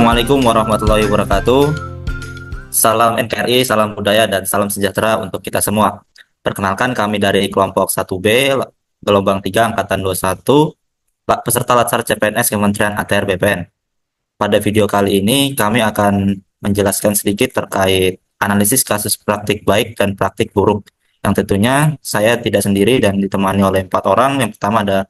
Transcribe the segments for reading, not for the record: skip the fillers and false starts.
Assalamualaikum warahmatullahi wabarakatuh. Salam NKRI, salam budaya, dan salam sejahtera untuk kita semua. Perkenalkan kami dari kelompok 1B, gelombang 3, Angkatan 21, peserta Latsar CPNS Kementerian ATR BPN. Pada video kali ini, kami akan menjelaskan sedikit terkait analisis kasus praktik baik dan praktik buruk. Yang tentunya saya tidak sendiri dan ditemani oleh 4 orang. Yang pertama ada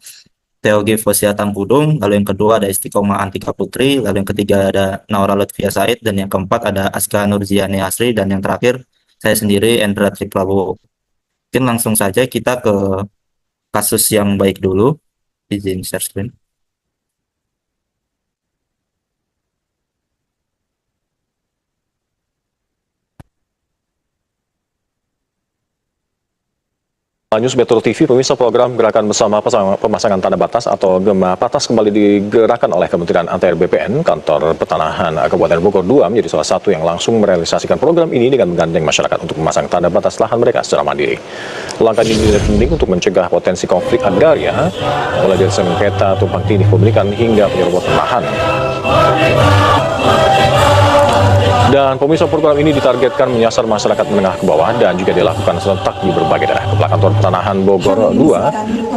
Teogi Fosia Tangkudung, lalu yang kedua ada Istiqomah Antika Putri, lalu yang ketiga ada Naura Lutfia Said, dan yang keempat ada Aska Nurziani Asri, dan yang terakhir saya sendiri Endra Triprabowo. Mungkin langsung saja kita ke kasus yang baik dulu. Izin share screen. News Metro TV, pemirsa program Gerakan Bersama Pemasangan Tanda Batas atau Gema Batas kembali digerakkan oleh Kementerian ATR BPN, Kantor Pertanahan Kabupaten Bogor II menjadi salah satu yang langsung merealisasikan program ini dengan menggandeng masyarakat untuk memasang tanda batas lahan mereka secara mandiri. Langkah ini dinilai penting untuk mencegah potensi konflik agraria, mulai dari sengketa tumpang tindih pemilikan hingga penyerobotan lahan. Dan pemirsa program ini ditargetkan menyasar masyarakat menengah ke bawah dan juga dilakukan serentak di berbagai daerah. Kepala Kantor Pertanahan Bogor II,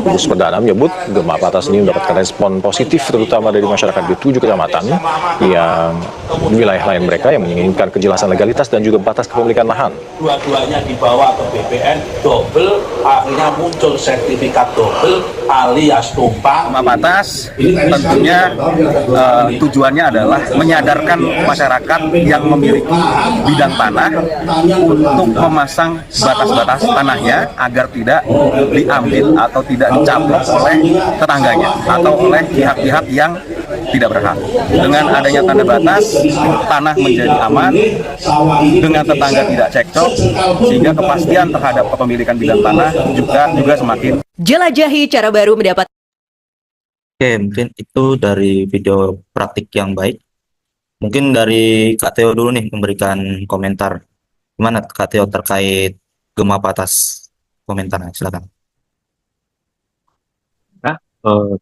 Gus Perdana menyebut Gema Batas ini mendapatkan respon positif terutama dari masyarakat di 7 kecamatan yang di wilayah lain mereka yang menginginkan kejelasan legalitas dan juga batas kepemilikan lahan. Dua-duanya dibawa ke BPN double, akhirnya muncul sertifikat double alias tumpang. Gema Batas tentunya tujuannya adalah menyadarkan masyarakat yang memiliki bidang tanah untuk memasang batas-batas tanahnya agar tidak diambil atau tidak dicaplok oleh tetangganya atau oleh pihak-pihak yang tidak berhak. Dengan adanya tanda batas, tanah menjadi aman, dengan tetangga tidak cekcok, sehingga kepastian terhadap kepemilikan bidang tanah juga semakin. Jelajahi cara baru mendapat. Oke, mungkin itu dari video praktik yang baik. Mungkin dari Kak Teo dulu nih memberikan komentar. Gimana Kak Teo terkait Gema Batas? Komentarnya, silakan.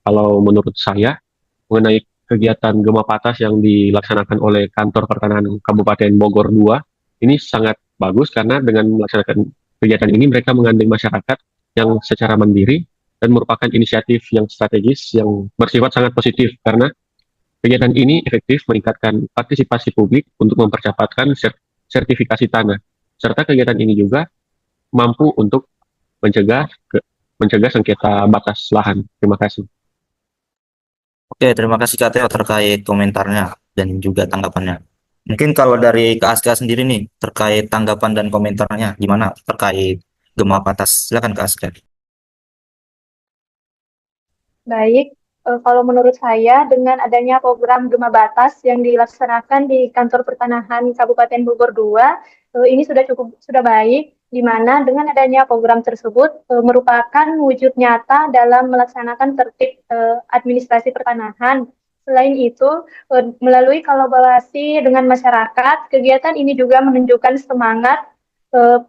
Kalau menurut saya mengenai kegiatan Gema Batas yang dilaksanakan oleh Kantor Pertanahan Kabupaten Bogor II ini sangat bagus karena dengan melaksanakan kegiatan ini mereka menggandeng masyarakat yang secara mandiri dan merupakan inisiatif yang strategis yang bersifat sangat positif karena kegiatan ini efektif meningkatkan partisipasi publik untuk mempercepatkan sertifikasi tanah serta kegiatan ini juga mampu untuk mencegah sengketa batas lahan. Terima kasih. Oke, terima kasih Kak Teo terkait komentarnya dan juga tanggapannya. Mungkin kalau dari Kak Aska sendiri nih, terkait tanggapan dan komentarnya, gimana terkait Gema Batas? Silakan Kak Aska. Baik, kalau menurut saya dengan adanya program Gema Batas yang dilaksanakan di Kantor Pertanahan Kabupaten Bogor II, ini sudah baik, di mana dengan adanya program tersebut merupakan wujud nyata dalam melaksanakan tertib administrasi pertanahan. Selain itu, melalui kolaborasi dengan masyarakat, kegiatan ini juga menunjukkan semangat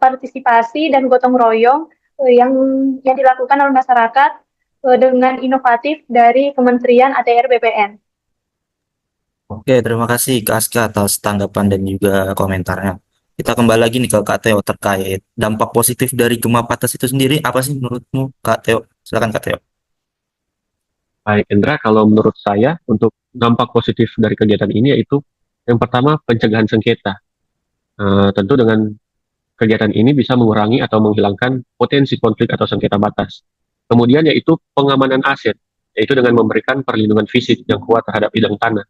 partisipasi dan gotong royong yang dilakukan oleh masyarakat dengan inovatif dari Kementerian ATR BPN. Oke, terima kasih Kak Aska atas tanggapan dan juga komentarnya. Kita kembali lagi nih ke Kak Teo terkait dampak positif dari Gema Batas itu sendiri. Apa sih menurutmu Kak Teo? Silakan Kak Teo. Baik Indra, kalau menurut saya untuk dampak positif dari kegiatan ini yaitu yang pertama pencegahan sengketa. Tentu dengan kegiatan ini bisa mengurangi atau menghilangkan potensi konflik atau sengketa batas. Kemudian yaitu pengamanan aset, yaitu dengan memberikan perlindungan fisik yang kuat terhadap bidang tanah,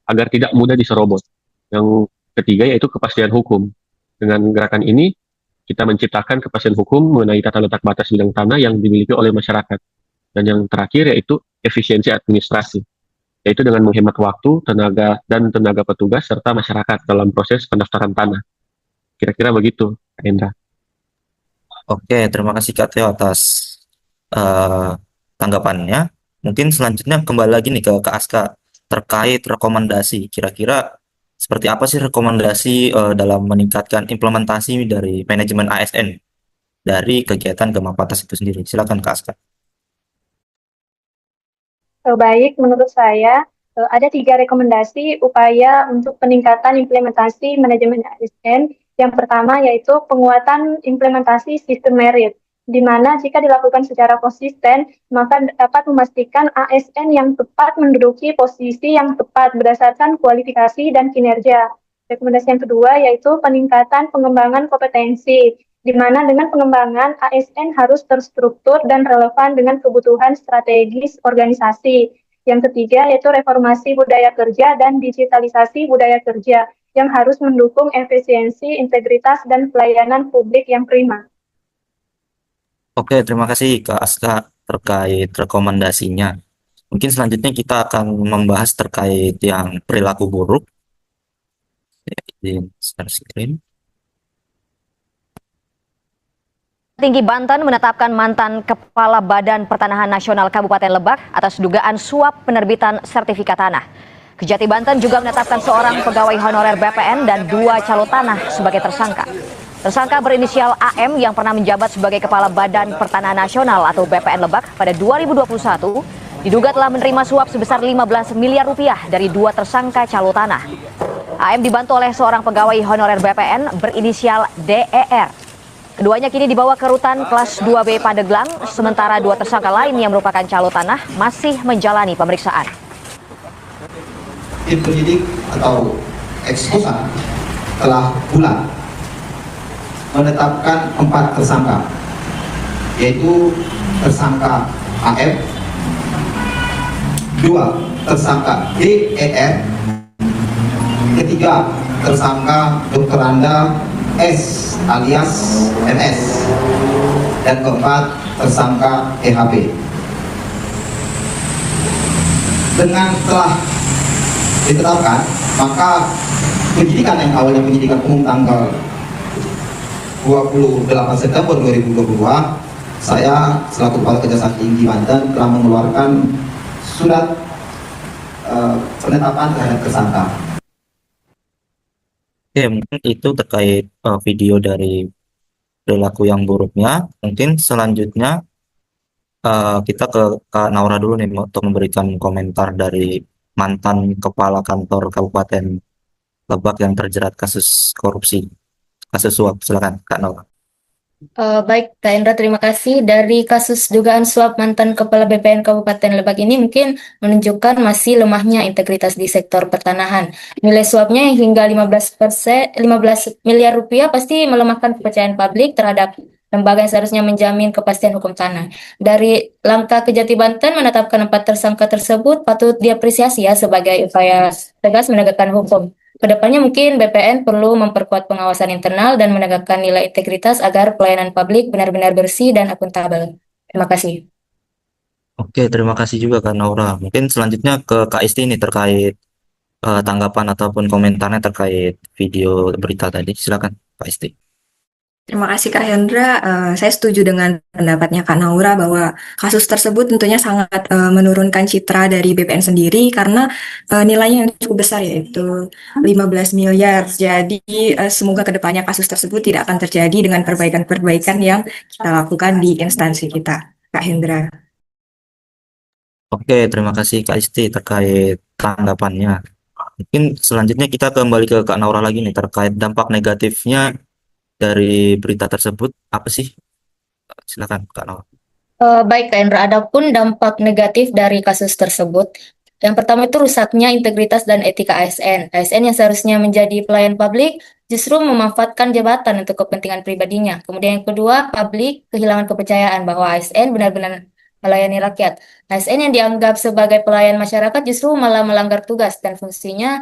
agar tidak mudah diserobot. Yang ketiga yaitu kepastian hukum. Dengan gerakan ini, kita menciptakan kepastian hukum mengenai tata letak batas bidang tanah yang dimiliki oleh masyarakat. Dan yang terakhir yaitu efisiensi administrasi, yaitu dengan menghemat waktu, tenaga petugas, serta masyarakat dalam proses pendaftaran tanah. Kira-kira begitu, Kak Indra. Oke, terima kasih Kak Teo atas tanggapannya. Mungkin selanjutnya kembali lagi nih ke Kak Aska terkait rekomendasi. Kira-kira seperti apa sih rekomendasi dalam meningkatkan implementasi dari manajemen ASN dari kegiatan Gema Batas itu sendiri? Silakan Kak Aska. Baik, menurut saya Ada 3 rekomendasi upaya untuk peningkatan implementasi manajemen ASN. Yang pertama yaitu penguatan implementasi sistem merit, di mana jika dilakukan secara konsisten, maka dapat memastikan ASN yang tepat menduduki posisi yang tepat berdasarkan kualifikasi dan kinerja. Rekomendasi yang kedua yaitu peningkatan pengembangan kompetensi, di mana dengan pengembangan ASN harus terstruktur dan relevan dengan kebutuhan strategis organisasi. Yang ketiga yaitu reformasi budaya kerja dan digitalisasi budaya kerja yang harus mendukung efisiensi, integritas, dan pelayanan publik yang prima. Oke, terima kasih Kak Aska terkait rekomendasinya. Mungkin selanjutnya kita akan membahas terkait yang perilaku buruk. Di share screen. Tinggi Banten menetapkan mantan Kepala Badan Pertanahan Nasional Kabupaten Lebak atas dugaan suap penerbitan sertifikat tanah. Kejati Banten juga menetapkan seorang pegawai honorer BPN dan 2 calo tanah sebagai tersangka. Tersangka berinisial AM yang pernah menjabat sebagai Kepala Badan Pertanahan Nasional atau BPN Lebak pada 2021 diduga telah menerima suap sebesar 15 miliar rupiah dari 2 tersangka calo tanah. AM dibantu oleh seorang pegawai honorer BPN berinisial DER. Keduanya kini dibawa ke rutan kelas 2B Pandeglang, sementara 2 tersangka lain yang merupakan calo tanah masih menjalani pemeriksaan. Tim penyidik atau eksekutor telah bulat menetapkan 4 tersangka, yaitu tersangka AM, 2 tersangka DER, ketiga tersangka Dr. Anda S alias MS, dan keempat tersangka EHB. Dengan telah ditetapkan, maka penyidikan yang awalnya penyidikan umum tanggal 28 September 2022, saya selaku Kepala Kejaksaan Tinggi Banten telah mengeluarkan surat penetapan terhadap tersangka. Oke, mungkin itu terkait video dari perilaku yang buruknya. Mungkin selanjutnya kita ke Kak Naura dulu nih untuk memberikan komentar dari mantan Kepala Kantor Kabupaten Lebak yang terjerat kasus korupsi, kasus suap. Silakan Kak Naura. Baik, Kak Indra, terima kasih. Dari kasus dugaan suap mantan Kepala BPN Kabupaten Lebak ini mungkin menunjukkan masih lemahnya integritas di sektor pertanahan. Nilai suapnya hingga 15 miliar rupiah pasti melemahkan kepercayaan publik terhadap lembaga yang seharusnya menjamin kepastian hukum tanah. Dari langkah Kejati Banten menetapkan 4 tersangka tersebut patut diapresiasi ya sebagai upaya tegas menegakkan hukum. Kedepannya mungkin BPN perlu memperkuat pengawasan internal dan menegakkan nilai integritas agar pelayanan publik benar-benar bersih dan akuntabel. Terima kasih. Oke, terima kasih juga Kak Naura. Mungkin selanjutnya ke Kak Isti ini terkait tanggapan ataupun komentarnya terkait video berita tadi. Silakan Kak Isti. Terima kasih Kak Hendra. Saya setuju dengan pendapatnya Kak Naura bahwa kasus tersebut tentunya sangat menurunkan citra dari BPN sendiri karena nilainya yang cukup besar yaitu 15 miliar. Jadi semoga kedepannya kasus tersebut tidak akan terjadi dengan perbaikan-perbaikan yang kita lakukan di instansi kita. Kak Hendra. Oke, terima kasih Kak Isti terkait tanggapannya. Mungkin selanjutnya kita kembali ke Kak Naura lagi nih terkait dampak negatifnya dari berita tersebut apa sih? Silakan Kak Naura. Baik, Kak Indra, adapun dampak negatif dari kasus tersebut, yang pertama itu rusaknya integritas dan etika ASN. ASN yang seharusnya menjadi pelayan publik justru memanfaatkan jabatan untuk kepentingan pribadinya. Kemudian yang kedua, publik kehilangan kepercayaan bahwa ASN benar-benar melayani rakyat. ASN yang dianggap sebagai pelayan masyarakat justru malah melanggar tugas dan fungsinya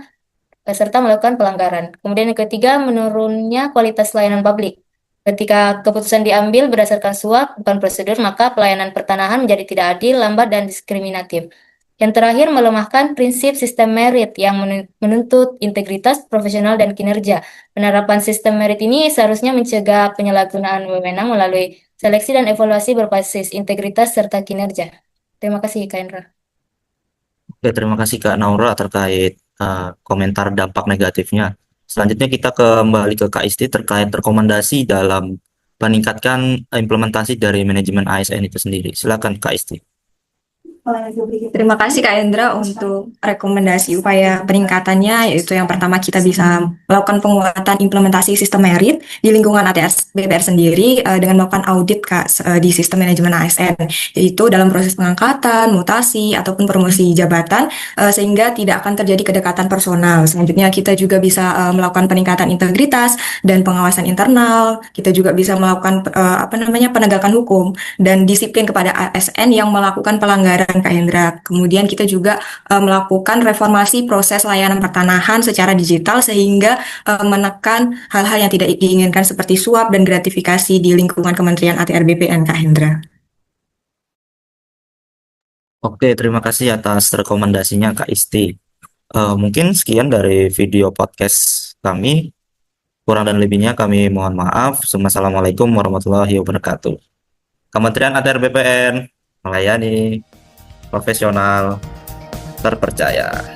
serta melakukan pelanggaran. Kemudian yang ketiga, menurunnya kualitas layanan publik. Ketika keputusan diambil berdasarkan suap, bukan prosedur, maka pelayanan pertanahan menjadi tidak adil, lambat, dan diskriminatif. Yang terakhir, melemahkan prinsip sistem merit yang menuntut integritas, profesional, dan kinerja. Penerapan sistem merit ini seharusnya mencegah penyalahgunaan wewenang melalui seleksi dan evaluasi berbasis integritas serta kinerja. Terima kasih, Kak Indra. Oke, terima kasih Kak Naura terkait komentar dampak negatifnya. Selanjutnya kita kembali ke Kak Isti terkait rekomendasi dalam meningkatkan implementasi dari manajemen ASN itu sendiri. Silakan Kak Isti. Terima kasih Kak Hendra untuk rekomendasi upaya peningkatannya, yaitu yang pertama kita bisa melakukan penguatan implementasi sistem merit di lingkungan ATR BPR sendiri dengan melakukan audit Kak di sistem manajemen ASN, yaitu dalam proses pengangkatan, mutasi, ataupun promosi jabatan sehingga tidak akan terjadi kedekatan personal. Selanjutnya kita juga bisa melakukan peningkatan integritas dan pengawasan internal. Kita juga bisa melakukan penegakan hukum dan disiplin kepada ASN yang melakukan pelanggaran Kak Hendra. Kemudian kita juga melakukan reformasi proses layanan pertanahan secara digital sehingga menekan hal-hal yang tidak diinginkan seperti suap dan gratifikasi di lingkungan Kementerian ATR BPN Kak Hendra. Oke, terima kasih atas rekomendasinya Kak Isti. Mungkin sekian dari video podcast kami. Kurang dan lebihnya kami mohon maaf. Wassalamualaikum warahmatullahi wabarakatuh. Kementerian ATR BPN melayani profesional terpercaya.